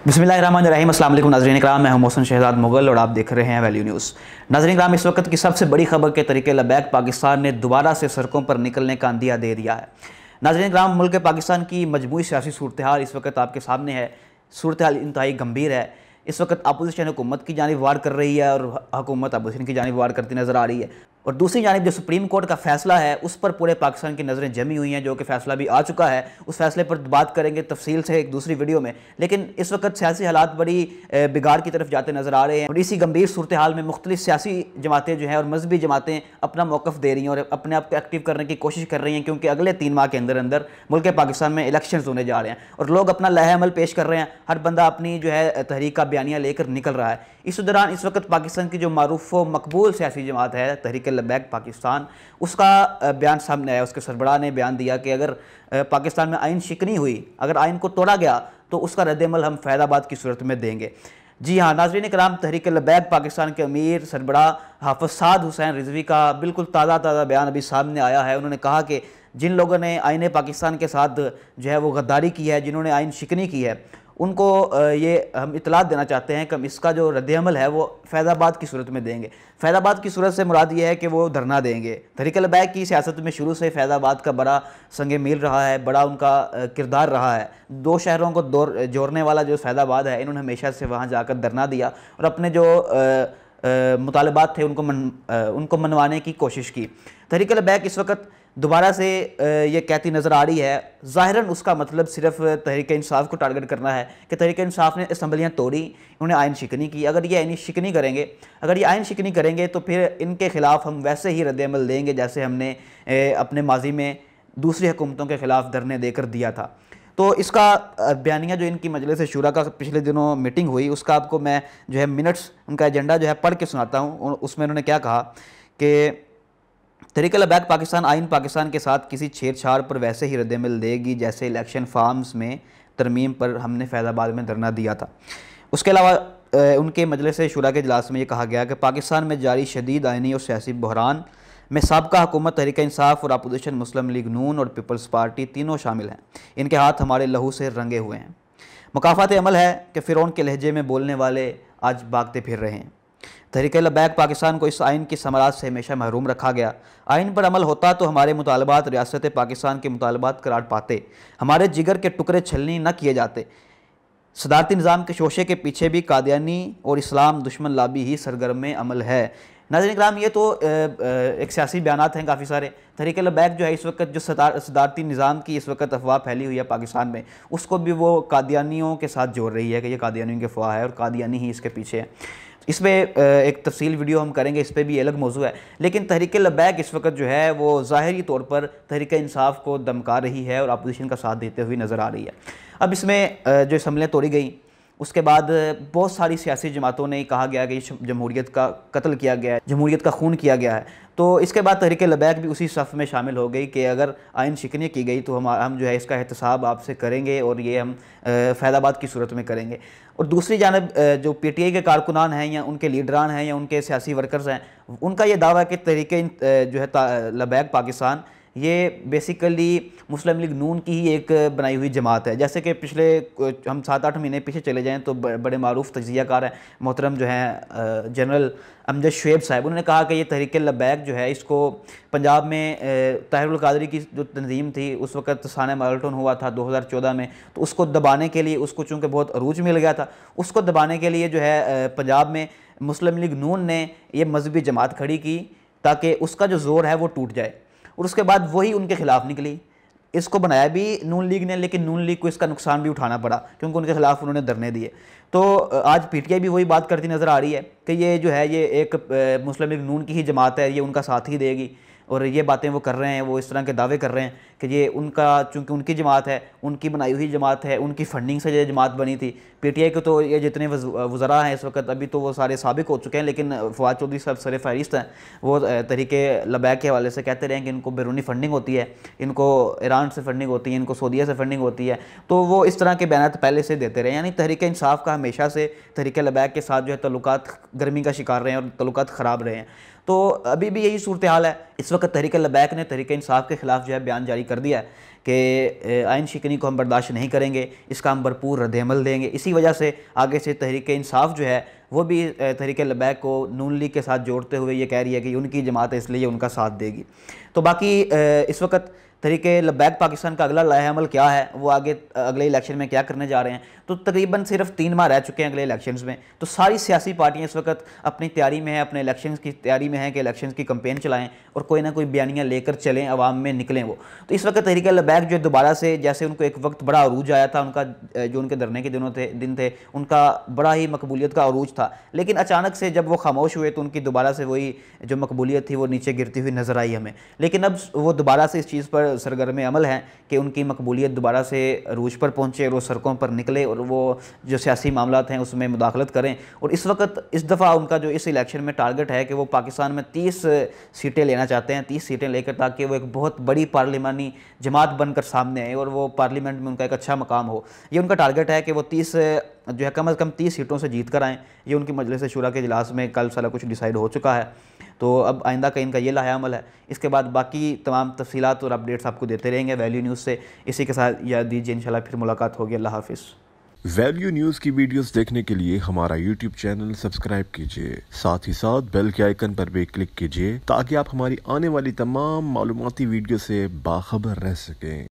बिस्मिल्लाहिर्रहमानिर्रहीम। अस्सलाम वालेकुम नाज़रीन इकराम, मैं हूं मोहसिन शहजाद मुगल और आप देख रहे हैं वैल्यू न्यूज़। नाज़रीन इकराम, इस वक्त की सबसे बड़ी खबर के तरीके लबैक पाकिस्तान ने दोबारा से सड़कों पर निकलने का अंदिया दे दिया है। नाज़रीन इकराम, मुल्क पाकिस्तान की मजमूई सियासी सूरत हाल इस वक्त आपके सामने है। सूरत हाल इंतहाई गंभीर है। इस वक्त अपोजिशन हुकूमत की जानिब वार कर रही है और हुकूमत अपोजिशन की जानिब वार करती नज़र आ रही है। और दूसरी जानिब जो सुप्रीम कोर्ट का फैसला है उस पर पूरे पाकिस्तान की नज़रें जमी हुई हैं, जो कि फ़ैसला भी आ चुका है। उस फैसले पर बात करेंगे तफसील से एक दूसरी वीडियो में। लेकिन इस वक्त सियासी हालात बड़ी बिगाड़ की तरफ जाते नज़र आ रहे हैं और इसी गंभीर सूरत हाल में मुख्तलिफ सियासी जमातें जो हैं और मजहबी जमातें अपना मौक़िफ़ दे रही हैं और अपने आप को एक्टिव करने की कोशिश कर रही हैं, क्योंकि अगले 3 माह के अंदर अंदर मुल्क पाकिस्तान में इलेक्शन होने जा रहे हैं और लोग अपना लहे अमल पेश कर रहे हैं। हर बंदा अपनी जो है तहरीक का बयानिया लेकर निकल रहा है। इस दौरान इस वक्त पाकिस्तान की जो मारूफ व मकबूल सियासी जमात है तहरीक लबैक पाकिस्तान, उसका बयान सामने आया। उसके सरबराह ने बयान दिया कि अगर पाकिस्तान में आइन शिकनी हुई, अगर आइन को तोड़ा गया तो उसका रद्द-ए-अमल हम फैज़ाबाद की सूरत में देंगे। जी हाँ नाज़रीन इकराम, तहरीक लबैक पाकिस्तान के अमीर सरबराह हाफ़िज़ साद हुसैन रिजवी का बिल्कुल ताज़ा बयान अभी सामने आया है। उन्होंने कहा कि जिन लोगों ने आइन पाकिस्तान के साथ जो है वो गद्दारी की है, जिन्होंने आइन शिकनी की है, उनको ये हम इतलात देना चाहते हैं कि हम इसका जो रद्द-ए-अमल है वो फैज़ाबाद की सूरत में देंगे। फैज़ाबाद की सूरत से मुराद ये है कि वो धरना देंगे। तहरीक लबैक की सियासत में शुरू से फैज़ाबाद का बड़ा संग मील रहा है, बड़ा उनका किरदार रहा है। 2 शहरों को जोड़ने वाला जो फैज़ाबाद है, इन्होंने हमेशा से वहाँ जाकर धरना दिया और अपने जो मुतालबात थे उनको मनवाने की कोशिश की। तहरीक लबैक इस वक्त दोबारा से ये कहती नज़र आ रही है। ज़ाहिरन उसका मतलब सिर्फ तहरीक इंसाफ को टारगेट करना है कि तहरीक इंसाफ ने असम्बलियाँ तोड़ी, उन्होंने आइन शिकनी की। अगर ये आइन शिकनी करेंगे तो फिर इनके ख़िलाफ़ हम वैसे ही रद्द-ए-अमल देंगे जैसे हमने अपने माजी में दूसरी हुकूमतों के ख़िलाफ़ धरने देकर दिया था। तो इसका बयानिया जो इनकी मजलिस शूरा का पिछले दिनों मीटिंग हुई, उसका आपको मैं जो है मिनट्स उनका एजेंडा जो है पढ़ के सुनाता हूँ। उसमें उन्होंने क्या कहा कि तहरीक लबैक पाकिस्तान आइन पाकिस्तान के साथ किसी छेड़छाड़ पर वैसे ही रद्द-ए-अमल देगी जैसे इलेक्शन फॉर्म्स में तरमीम पर हमने फैज़ाबाद में धरना दिया था। उसके अलावा उनके मजलिस शूरा के इजलास में ये कहा गया कि पाकिस्तान में जारी शदीद आइनी और सियासी बहरान में साबका हुकूमत तहरीक इंसाफ और अपोजिशन मुस्लिम लीग नून और पीपल्स पार्टी तीनों शामिल हैं। इनके हाथ हमारे लहू से रंगे हुए हैं। मुकाफ़ात अमल है कि फ़िरौन के लहजे में बोलने वाले आज भागते फिर रहे हैं। तहरीक लबैक पाकिस्तान को इस आइन की समारात से हमेशा महरूम रखा गया। आइन पर अमल होता तो हमारे मुतालबात रियासत पाकिस्तान के मुतालबात करार पाते, हमारे जिगर के टुकड़े छलनी न किए जाते। सदारती निज़ाम के शोशे के पीछे भी कादियानी और इस्लाम दुश्मन लाबी ही सरगर्म अमल है। नाज़रीन इकराम, ये तो एक सियासी बयानात हैं काफ़ी सारे। तहरीक लबैक जो है इस वक्त जो सदारती निज़ाम की इस वक्त अफवाह फैली हुई है पाकिस्तान में, उसको भी वो कादियानियों के साथ जोड़ रही है कि ये कादियानियों की अफवाह है और कादियानी ही इसके पीछे है। इस पर एक तफसील वीडियो हम करेंगे, इस पर भी अलग मौजू है। लेकिन तहरीक लबैक इस वक्त जो है वो ज़ाहिरी तौर पर तहरीक इंसाफ को धमका रही है और अपोजिशन का साथ देते हुए नज़र आ रही है। अब इसमें जो असम्बलियाँ तोड़ी गई, उसके बाद बहुत सारी सियासी जमातों ने कहा गया कि जमहूरियत का कत्ल किया गया है, जमहूरियत का खून किया गया है। तो इसके बाद तहरीक लबैक भी उसी सफ़ में शामिल हो गई कि अगर आइन शिकनी की गई तो हम जो है इसका एहतसाब आपसे करेंगे और ये हम फैज़ाबाद की सूरत में करेंगे। और दूसरी जानब जो PTI के कारकुनान हैं या उनके लीडरान हैं या उनके सियासी वर्कर्स हैं, उनका ये दावा है कि तहरीक जो है लबैक पाकिस्तान ये बेसिकली मुस्लिम लीग नून की ही एक बनाई हुई जमात है। जैसे कि पिछले हम 7-8 महीने पीछे चले जाएं तो बड़े मारूफ तज्ज़ियाकार हैं मोहतरम जो हैं जनरल अमजद शुएब साहब, उन्होंने कहा कि ये तहरीक लबैक जो है इसको पंजाब में ताहिरुल कादरी की जो तंजीम थी उस वक़्त साना माल्टन हुआ था 2014 में, तो उसको दबाने के लिए, उसको चूँकि बहुत अरूज मिल गया था, उसको दबाने के लिए जो है पंजाब में मुस्लिम लीग नून ने ये मजहबी जमात खड़ी की ताकि उसका जो ज़ोर है वो टूट जाए। और उसके बाद वही उनके ख़िलाफ़ निकली। इसको बनाया भी नून लीग ने, लेकिन नून लीग को इसका नुकसान भी उठाना पड़ा क्योंकि उनके खिलाफ उन्होंने धरने दिए। तो आज PTI भी वही बात करती नज़र आ रही है कि ये जो है ये एक मुस्लिम लीग नून की ही जमात है, ये उनका साथ ही देगी। और ये बातें वो कर रहे हैं, वो इस तरह के दावे कर रहे हैं कि ये उनका, चूँकि उनकी जमात है, उनकी बनाई हुई जमात है, उनकी फंडिंग से ये जमात बनी थी। PTI को तो ये जितने वज़रा हैं इस वक्त, अभी तो वो सारे साबिक हो चुके हैं, लेकिन फवाद चौधरी साहब सर फहरिस्त हैं। वो तहरीक लबैक के हवाले से कहते रहे कि इनको बैरूनी फंडिंग होती है, इनको ईरान से फंडिंग होती है, इनको सऊदीया से फंडिंग होती है। तो वो इस तरह के बयान पहले से देते रहे। यानी तहरीक इंसाफ का हमेशा से तहरीक लबैक के साथ जो है तल्लुकात गर्मी का शिकार रहे हैं और तल्लुकात ख़राब रहे हैं। तो अभी भी यही सूरत हाल है। इस वक्त तहरीक लबैक ने तहरीक इंसाफ के खिलाफ जो है बयान जारी कर दिया है कि आइन शिकनी को हम बर्दाश्त नहीं करेंगे, इसका हम भरपूर रद्दअमल देंगे। इसी वजह से आगे से तहरीक इंसाफ जो है वो भी तहरीक लबैक को नून लीग के साथ जोड़ते हुए ये कह रही है कि उनकी जमात है इसलिए उनका साथ देगी। तो बाकी इस वक्त तहरीक लबैक पाकिस्तान का अगला लाहेअमल क्या है, वो आगे अगले इलेक्शन में क्या करने जा रहे हैं। तो तकरीबन सिर्फ 3 माह रह चुके हैं अगले इलेक्शंस में। तो सारी सियासी पार्टियां इस वक्त अपनी तैयारी में हैं, अपने इलेक्शंस की तैयारी में हैं कि इलेक्शंस की कैंपेन चलाएं और कोई ना कोई बयानियां लेकर चलें, अवाम में निकलें वो। तो इस वक्त तहरीक लबैक जो दोबारा से, जैसे उनको एक वक्त बड़ा अरूज आया था, उनका जो उनके धरने के दिन थे उनका बड़ा ही मकबूलियत का अरूज था, लेकिन अचानक से जब वो खामोश हुए तो उनकी दोबारा से वही जो मकबूलियत थी वो नीचे गिरती हुई नजर आई हमें। लेकिन अब वो दोबारा से इस चीज़ पर सरगर्म अमल हैं कि उनकी मकबूलियत दोबारा से अरूज पर पहुँचे और वो सड़कों पर निकले और वो जो सियासी मामलात हैं उसमें मुदाखलत करें। और इस वक्त इस दफ़ा उनका जो इस इलेक्शन में टारगेट है कि वो पाकिस्तान में 30 सीटें लेना चाहते हैं, 30 सीटें लेकर, ताकि वो एक बहुत बड़ी पार्लिमानी जमात बनकर सामने आए और वो पार्लियामेंट में उनका एक अच्छा मकाम हो। ये उनका टारगेट है कि वो 30 जो है कम अज़ कम 30 सीटों से जीत कर आएँ। ये उनकी मजलिस शूरा के इजलास में कल सारा कुछ डिसाइड हो चुका है। तो अब आइंदा का इनका ये लाहेअमल है। इसके बाद बाकी तमाम तफसीलात और अपडेट्स आपको देते रहेंगे वैल्यू न्यूज़ से। इसी के साथ याद दीजिए, इंशाल्लाह फिर मुलाकात होगी। अल्लाह हाफिज़। वैल्यू न्यूज़ की वीडियोस देखने के लिए हमारा यूट्यूब चैनल सब्सक्राइब कीजिए, साथ ही साथ बेल के आइकन पर भी क्लिक कीजिए ताकि आप हमारी आने वाली तमाम मालूमाती वीडियो से बाखबर रह सकें।